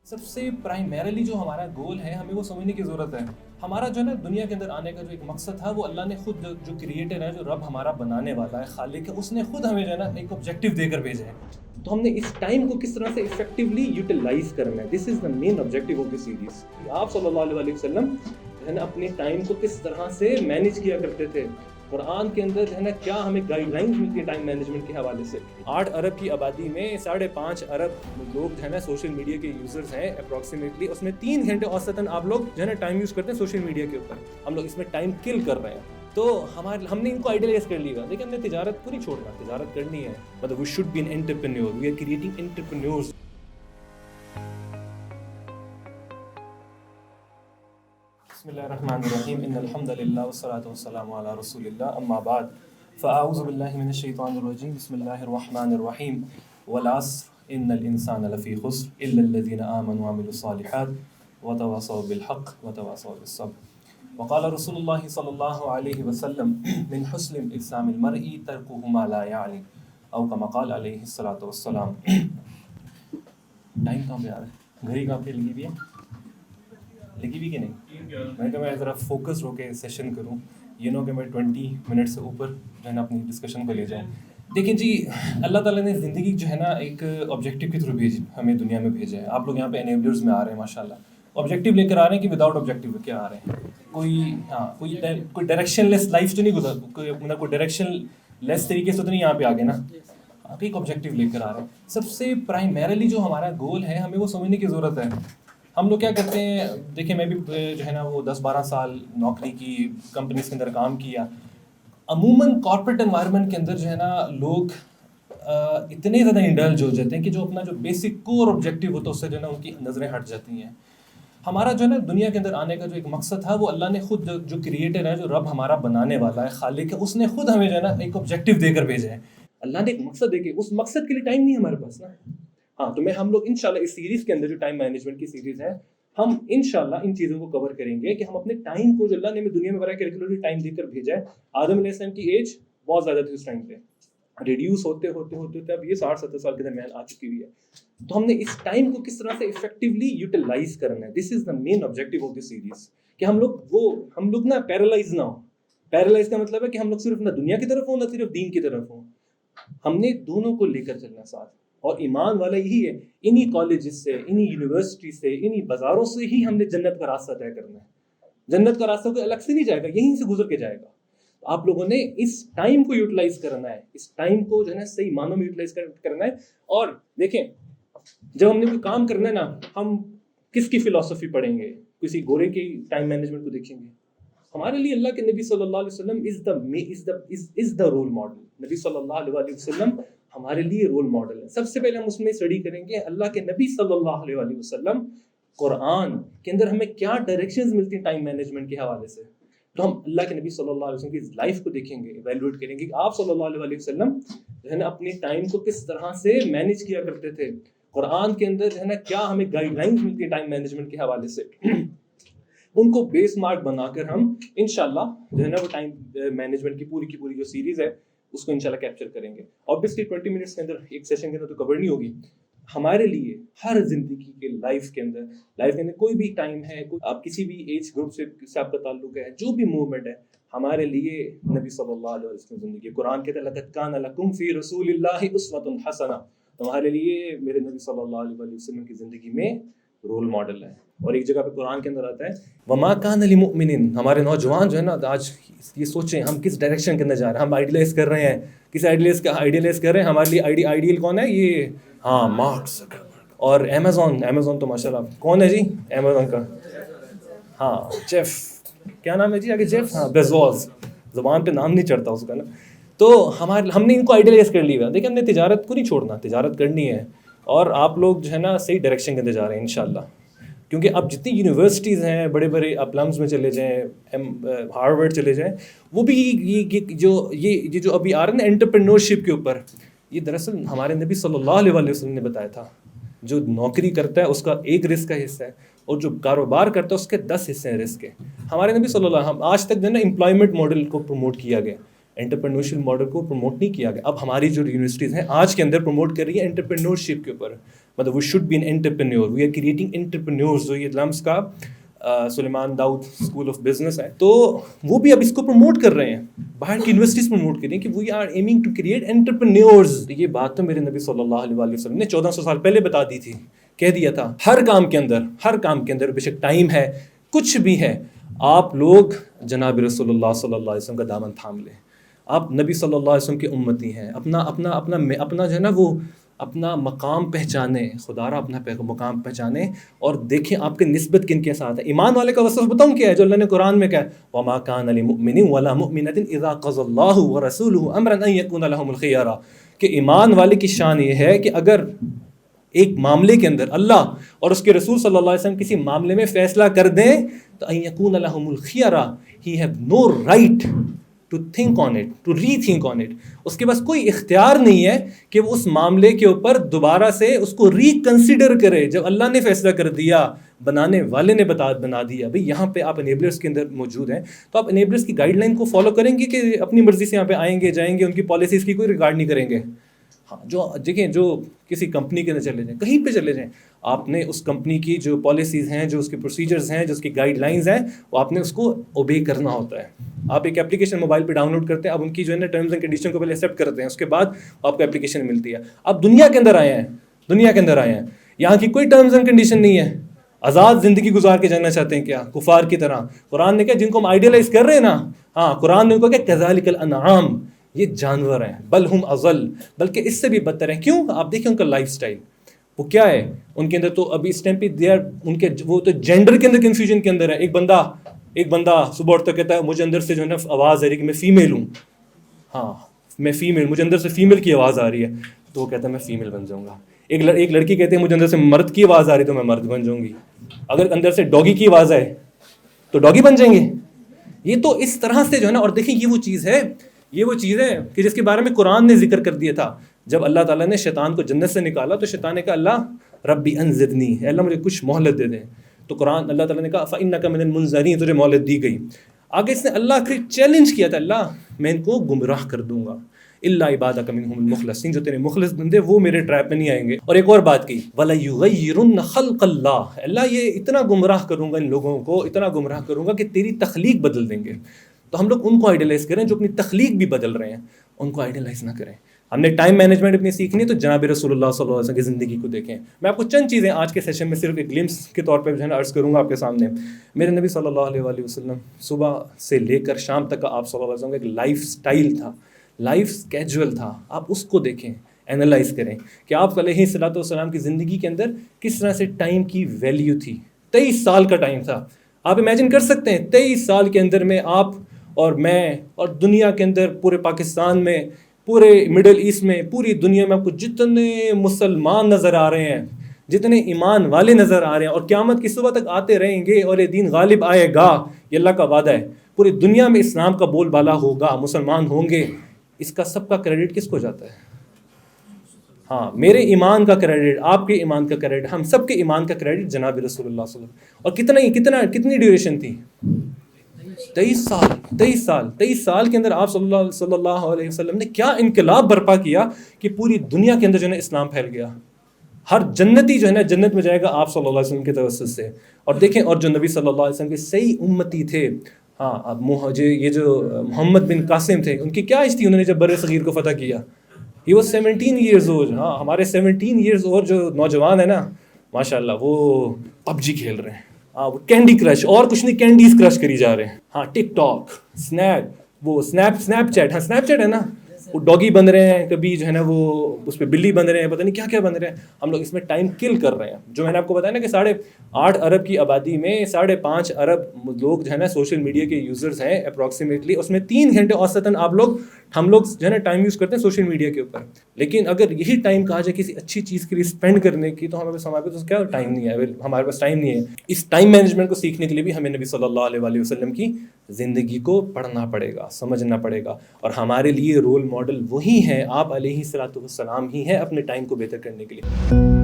سب سے پرائمریلی جو ہمارا گول ہے ہمیں وہ سمجھنے کی ضرورت ہے. ہمارا جو ہے نا دنیا کے اندر آنے کا جو ایک مقصد تھا وہ اللہ نے خود جو کریٹر ہے، جو رب ہمارا بنانے والا ہے، خالق ہے، اس نے خود ہمیں جو ہے نا ایک آبجیکٹیو دے کر بھیجا ہے. تو ہم نے اس ٹائم کو کس طرح سے افیکٹولی یوٹیلائز کرنا ہے. دس از دا مین آبجیکٹیو آف دس سیریز. آپ صلی اللہ علیہ وسلم جو ہے نا اپنے ٹائم کو کس طرح سے مینیج کیا کرتے تھے. قرآن کے اندر جو ہے نا کیا ہمیں گائیڈ لائنز ملتی ہیں ٹائم مینجمنٹ کے حوالے سے. 8 ارب کی آبادی میں 5.5 ارب لوگ جو ہے نا سوشل میڈیا کے یوزرز ہیں اپروکسیمیٹلی. اس میں 3 گھنٹے اوسطاً آپ لوگ جو ہے نا ٹائم یوز کرتے ہیں سوشل میڈیا کے اوپر. ہم لوگ اس میں ٹائم کل کر رہے ہیں. تو ہم نے ان کو آئیڈیلائز کر لیا. لیکن ہم نے تجارت کو نہیں چھوڑنا، تجارت کرنی ہے. مطلب we should be an entrepreneur. We are creating entrepreneurs. بسم اللہ الرحمن الرحیم. ان الحمد للہ والصلاۃ والسلام علی رسول اللہ. اما بعد فاعوذ باللہ من الشیطان الرجیم. بسم اللہ الرحمن الرحیم. والعصر ان الانسان لفی خسر الا الذین آمنوا وعملوا الصالحات وتواصوا بالحق وتواصوا بالصبر. وقال رسول اللہ صلی اللہ علیہ وسلم من حسن اسلام المرء ترکہ ما لا یعنی او کما قال علیہ الصلاۃ والسلام. ٹائم کہاں پہ آ رہا ہے؟ گھڑی کہاں پہ لگی ہوئی ہے؟ لگی بھی کہ نہیں؟ میں کہا میں ذرا فوکس ہو کے سیشن کروں. یہ نو کہ میں 20 منٹ سے اوپر جو ہے نا اپنی ڈسکشن کو لے جاؤں. دیکھیں جی، اللہ تعالیٰ نے زندگی جو ہے نا ایک آبجیکٹیو کے تھرو ہمیں دنیا میں بھیجا ہے. آپ لوگ یہاں پہ انیبلرز میں آ رہے ہیں ماشاء اللہ. آبجیکٹیو لے کر آ رہے ہیں کہ وداؤٹ آبجیکٹیو کیا آ رہے ہیں. کوئی ڈائریکشن لیس لائف تو نہیں گزار، کوئی ڈائریکشن لیس طریقے سے تو نہیں یہاں پہ آگے نا. آپ ایک آبجیکٹیو لے کر آ رہے ہیں. سب سے پرائمریلی جو ہمارا گول ہے ہمیں وہ سمجھنے کی ضرورت ہے. ہم لوگ کیا کرتے ہیں، دیکھیں میں بھی جو ہے نا وہ 10-12 سال نوکری کی، کمپنیز کے اندر کام کیا. عموماً کارپوریٹ انوائرمنٹ کے اندر جو ہے نا لوگ اتنے زیادہ انڈلج ہو جاتے ہیں کہ جو اپنا جو بیسک کور آبجیکٹیو ہوتا ہے اس سے جو ہے نا ان کی نظریں ہٹ جاتی ہیں. ہمارا جو ہے نا دنیا کے اندر آنے کا جو ایک مقصد تھا وہ اللہ نے خود جو کریٹر ہے، جو رب ہمارا بنانے والا ہے، خالق ہے، اس نے خود ہمیں جو ہے نا ایک آبجیکٹیو دے کر بھیجا ہے. اللہ نے ایک مقصد دے کے، اس مقصد کے لیے ٹائم نہیں ہمارے پاس نا. ہاں تو ہم لوگ انشاءاللہ اس سیریز کے اندر جو ٹائم مینجمنٹ کی سیریز ہے، ہم انشاءاللہ ان چیزوں کو کور کریں گے کہ ہم اپنے ٹائم کو جو اللہ نے ہمیں دنیا میں برائے کیلکولیٹڈ ٹائم دے کر بھیجا ہے. آدم علیہ السلام کی ایج بہت زیادہ تھی اس ٹائم پہ، ریڈیوس ہوتے اب یہ 60-70 سال کے درمیان آ چکی ہوئی ہے. تو ہم نے اس ٹائم کو کس طرح سے افیکٹولی یوٹیلائز کرنا ہے. دس از دا مین آبجیکٹیو آف دس سیریز کہ ہم لوگ نا پیرالائز نہ ہو. پیرالائز کا مطلب ہے کہ ہم لوگ صرف نہ دنیا کی طرف ہوں نہ صرف دین کی طرف ہوں. ہم نے دونوں کو لے کر چلنا ساتھ. اور ایمان والا یہی ہے، انہی کالجز سے، انہی یونیورسٹی سے، انہی بازاروں سے ہی ہم نے جنت کا راستہ طے کرنا ہے. جنت کا راستہ کوئی الگ سے نہیں جائے گا، یہیں سے گزر کے جائے گا. آپ لوگوں نے اس ٹائم کو یوٹیلائز کرنا ہے، اس ٹائم کو جو ہے نا صحیح معنوں میں یوٹیلائز کرنا ہے. اور دیکھیں جب ہم نے کوئی کام کرنا ہے نا، ہم کس کی فلسفی پڑھیں گے؟ کسی گورے کی ٹائم مینجمنٹ کو دیکھیں گے. ہمارے لیے اللہ کے نبی صلی اللہ علیہ وسلم از دا رول ماڈل. نبی صلی اللہ علیہ وسلم ہمارے لیے رول ماڈل ہے. سب سے پہلے ہم اس میں اسٹڈی کریں گے اللہ کے نبی صلی اللہ علیہ وسلم قرآن کے اندر ہمیں کیا ڈائریکشنز ملتی ہیں ٹائم مینجمنٹ کے حوالے سے. تو ہم اللہ کے نبی صلی اللہ علیہ وسلم کی لائف کو دیکھیں گے، ایویلویٹ کریں گے کہ آپ صلی اللہ علیہ وسلم جو ہے نا اپنے ٹائم کو کس طرح سے مینیج کیا کرتے تھے. قرآن کے اندر جو ہے نا کیا ہمیں گائیڈ لائنز ملتی ہیں ٹائم مینجمنٹ کے حوالے سے. ان کو بیس مارک بنا کر ہم انشاءاللہ جو ہے نا وہ ٹائم مینجمنٹ کی پوری جو سیریز ہے اس کو انشاءاللہ کیپچر کریں گے. آبویسلی 20 منٹس کے اندر ایک سیشن کے اندر تو کور نہیں ہوگی. ہمارے لیے ہر زندگی کے لائف کے اندر کوئی بھی ٹائم ہے، آپ کسی بھی ایج گروپ سے آپ کا تعلق ہے، جو بھی موومنٹ ہے، ہمارے لیے نبی صلی اللہ علیہ وسلم زندگی. قرآن کہتا ہے لقد کان لکم فی رسول اللہ اسوۃ حسنہ. تمہارے لیے میرے نبی صلی اللہ علیہ وسلم کی زندگی میں رول ماڈل ہے. اور ایک جگہ پہ قرآن کے اندر آتا ہے وما کان لمؤمن. ہمارے نوجوان جو ہے نا آج یہ سوچیں ہم کس ڈائریکشن کے اندر جا رہے ہیں. ہم آئیڈیلائز کر رہے ہیں، کس آئیڈیلائز کر رہے ہیں. ہمارے لیے آئیڈیل کون ہے؟ یہ مارک زکربرگ. اور امیزون تو ماشاء اللہ کون ہے جی امیزون کا؟ جیف، کیا نام ہے جی آگے؟ Jeff Bezos. زبان پہ نام نہیں چڑھتا اس کا نا. تو ہم نے ان کو آئیڈیلائز کر لیا. دیکھیں ہم نے تجارت کو نہیں چھوڑنا، تجارت کرنی ہے. اور آپ لوگ جو ہے نا صحیح ڈائریکشن کے اندر جا رہے ہیں انشاءاللہ. کیونکہ اب جتنی یونیورسٹیز ہیں، بڑے آپ پلمز میں چلے جائیں، ہارورڈ چلے جائیں، وہ بھی یہ جو ابھی آ رہا ہے نا انٹرپرینورشپ کے اوپر، یہ دراصل ہمارے نبی صلی اللہ علیہ وسلم نے بتایا تھا. جو نوکری کرتا ہے اس کا ایک رزق کا حصہ ہے، اور جو کاروبار کرتا ہے اس کے 10 حصے ہیں رزق کے. ہمارے نبی صلی اللہ علیہ وسلم آج تک جو ہے نا امپلائمنٹ ماڈل کو پروموٹ کیا گیا، انٹرپرینورشپ ماڈل کو پروموٹ نہیں کیا گیا. اب ہماری جو یونیورسٹیز ہیں آج کے اندر پروموٹ کر رہی ہیں انٹرپرینورشپ کے اوپر. مطلب we should be an entrepreneur, we are creating entrepreneurs. جو یہ لمس کا Suleman Dawood school of business ہے تو وہ بھی اب اس کو پروموٹ کر رہے ہیں، باہر کی یونیورسٹیز پروموٹ کر رہی ہیں کہ we are aiming to create entrepreneurs. یہ بات تو میرے نبی صلی اللہ علیہ وآلہ وسلم نے 1400 سال پہلے بتا دی تھی، کہہ دیا تھا. ہر کام کے اندر بے شک ٹائم ہے، کچھ بھی ہے، آپ لوگ جناب رسول اللہ صلی اللہ علیہ وسلم کا دامن تھام لیں. آپ نبی صلی اللہ علیہ وسلم کے امتی ہیں، اپنا جو ہے نا وہ اپنا مقام پہچانیں، خدا را اپنا مقام پہچانیں اور دیکھیں آپ کی نسبت کن کے ساتھ ہے. ایمان والے کا وصف بتاؤں کیا ہے جو اللہ نے قرآن میں کہا ہے، وَمَا كَانَ لِمُؤْمِنٍ وَلَا مُؤْمِنَةٍ إِذَا قَضَى اللَّهُ وَرَسُولُهُ أَمْرًا أَن يَكُونَ لَهُمُ الْخِيَرَةُ. کہ ایمان والے کی شان یہ ہے کہ اگر ایک معاملے کے اندر اللہ اور اس کے رسول صلی اللہ علیہ وسلم کسی معاملے میں فیصلہ کر دیں تو ان یکون لہم الخیرہ، he have no right to think on it, to rethink on it. اس کے پاس کوئی اختیار نہیں ہے کہ وہ اس معاملے کے اوپر دوبارہ سے اس کو ری کنسیڈر کرے. جب اللہ نے فیصلہ کر دیا، بنانے والے نے بنا دیا، بھئی یہاں پہ آپ انیبلرز کے اندر موجود ہیں تو آپ انیبلرز کی گائیڈ لائن کو فالو کریں گے کہ اپنی مرضی سے یہاں پہ آئیں گے جائیں گے، ان کی پالیسیز کی کوئی ریگارڈ نہیں کریں گے. ہاں جو دیکھیں، جو کسی کمپنی کے اندر چلے جائیں، کہیں پہ چلے جائیں، آپ نے اس کمپنی کی جو پالیسیز ہیں، جو اس کے پروسیجرز ہیں، جو اس کی گائیڈ لائنز ہیں، وہ آپ نے اس کو اوبے کرنا ہوتا ہے. آپ ایک اپلیکیشن موبائل پہ ڈاؤن لوڈ کرتے ہیں، اب ان کی جو ہے نا ٹرمز اینڈ کنڈیشن کو پہلے ایکسیپٹ کرتے ہیں، اس کے بعد آپ کو اپلیکیشن ملتی ہے. آپ دنیا کے اندر آئے ہیں، یہاں کی کوئی ٹرمز اینڈ کنڈیشن نہیں ہے. آزاد زندگی گزار کے جانا چاہتے ہیں کیا کفار کی طرح؟ قرآن نے کہا جن کو ہم آئیڈیلائز کر رہے ہیں نا، ہاں قرآن نے ان کو کہا کذالک الانعام، یہ جانور ہیں، بل ہم اضل، بلکہ اس سے بھی بدتر ہیں. کیوں؟ آپ دیکھیں ان کا لائف سٹائل وہ کیا ہے. ان کے اندر تو ابھی اس ٹائم پہ ان کے وہ تو جینڈر کے اندر کنفیوژن کے اندر ہے. ایک بندہ صبح اٹھتا کہتا ہے مجھے اندر سے جو ہے نا آواز آ رہی ہے کہ میں فیمیل ہوں، ہاں میں فیمیل، مجھے اندر سے فیمیل کی آواز آ رہی ہے، تو وہ کہتا ہے میں فیمیل بن جاؤں گا. ایک لڑکی کہتے ہیں مجھے اندر سے مرد کی آواز آ رہی ہے تو میں مرد بن جاؤں گی. اگر اندر سے ڈوگی کی آواز آئے تو ڈوگی بن جائیں گے. یہ تو اس طرح سے جو ہے نا. اور دیکھیں یہ وہ چیز ہے کہ جس کے بارے میں قرآن نے ذکر کر دیا تھا. جب اللہ تعالیٰ نے شیطان کو جنت سے نکالا تو شیطان نے کہا اللہ ربی انذرنی، اے اللہ مجھے کچھ مہلت دے دیں. تو قرآن اللہ تعالیٰ نے کہا فإنک من المنذرین، تجھے مہلت دی گئی. آگے اس نے اللہ کو چیلنج کیا تھا، اللہ میں ان کو گمراہ کر دوں گا، الا عبادک منہم المخلصین، جو تیرے مخلص بندے وہ میرے ٹریپ میں نہیں آئیں گے. اور ایک اور بات کی وَلَيُغَيِّرُنَّ خَلْقَ اللَّهِ، اللہ یہ اتنا گمراہ کروں گا ان لوگوں کو، اتنا گمراہ کروں گا کہ تیری تخلیق بدل دیں گے. تو ہم لوگ ان کو آئیڈیلائز کریں جو اپنی تخلیق بھی بدل رہے ہیں، ان کو آئیڈیلائز نہ کریں. ہم نے ٹائم مینجمنٹ اپنی سیکھنی ہے تو جناب رسول اللہ صلی اللہ علیہ وسلم کی زندگی کو دیکھیں. میں آپ کو چند چیزیں آج کے سیشن میں صرف ایک گلمس کے طور پہ جو ہے نا عرض کروں گا آپ کے سامنے. میرے نبی صلی اللہ علیہ وآلہ وسلم صبح سے لے کر شام تک کا آپ صلی اللہ علیہ وسلم کا ایک لائف سٹائل تھا، لائف اسکیجول تھا. آپ اس کو دیکھیں، اینالائز کریں کہ آپ علیہ الصلوۃ والسلام کی زندگی کے اندر کس طرح سے ٹائم کی ویلیو تھی. 23 سال کا ٹائم تھا. آپ امیجن کر سکتے ہیں 23 سال کے اندر میں آپ اور میں اور دنیا کے اندر پورے پاکستان میں، پورے مڈل ایسٹ میں، پوری دنیا میں آپ کو جتنے مسلمان نظر آ رہے ہیں، جتنے ایمان والے نظر آ رہے ہیں، اور قیامت کی صبح تک آتے رہیں گے اور یہ دین غالب آئے گا، یہ اللہ کا وعدہ ہے. پوری دنیا میں اسلام کا بول بالا ہوگا، مسلمان ہوں گے. اس کا سب کا کریڈٹ کس کو جاتا ہے؟ ہاں میرے ایمان کا کریڈٹ، آپ کے ایمان کا کریڈٹ، ہم سب کے ایمان کا کریڈٹ جناب رسول اللہ صلی اللہ علیہ وسلم. اور کتنی ڈیوریشن تھی؟ 23 سال کے اندر آپ صلی اللہ علیہ وسلم نے کیا انقلاب برپا کیا کہ پوری دنیا کے اندر جو ہے نا اسلام پھیل گیا. ہر جنتی جو ہے نا جنت میں جائے گا آپ صلی اللہ علیہ وسلم کے توسط سے. اور دیکھیں، اور جو نبی صلی اللہ علیہ وسلم کے صحیح امتی تھے، ہاں اب یہ جو محمد بن قاسم تھے، ان کی کیا ایج تھی؟ انہوں نے جب بر صغیر کو فتح کیا، یہ وہ 17 ایئرز اولڈ. ہاں ہمارے 17 ایئرز اولڈ جو نوجوان ہیں نا، ماشاء اللہ وہ پب جی کھیل رہے ہیں. ہاں وہ کینڈی کرش، اور کچھ نہیں، کینڈیز کرش کری جا رہے ہیں. ہاں ٹک ٹاک، اسنیپ چیٹ، ہاں اسنیپ چیٹ ہے نا، وہ ڈاگی بن رہے ہیں، کبھی جو ہے نا وہ اس پہ بلی بن رہے ہیں، پتہ نہیں کیا کیا بن رہے ہیں. ہم لوگ اس میں ٹائم کل کر رہے ہیں. جو میں نے آپ کو بتایا نا کہ 8.5 ارب کی آبادی میں 5.5 ارب لوگ جو ہے نا سوشل میڈیا کے یوزرز ہیں اپروکسیمیٹلی. اس میں 3 گھنٹے اوسطاً ہم لوگ جو ہے نا ٹائم یوز کرتے ہیں سوشل میڈیا کے اوپر. لیکن اگر یہی ٹائم کہا جائے کسی اچھی چیز کے لیے اسپینڈ کرنے کی، تو ہمارے پاس کیا ٹائم نہیں ہے، ہمارے پاس ٹائم نہیں ہے. اس ٹائم مینجمنٹ کو سیکھنے کے لیے بھی ہمیں نبی صلی اللہ علیہ وآلہ وسلم کی زندگی کو پڑھنا پڑے گا، سمجھنا پڑے گا. اور ہمارے لیے رول ماڈل وہی ہیں، آپ علیہ الصلوۃ والسلام ہی ہیں اپنے ٹائم کو بہتر کرنے کے لیے.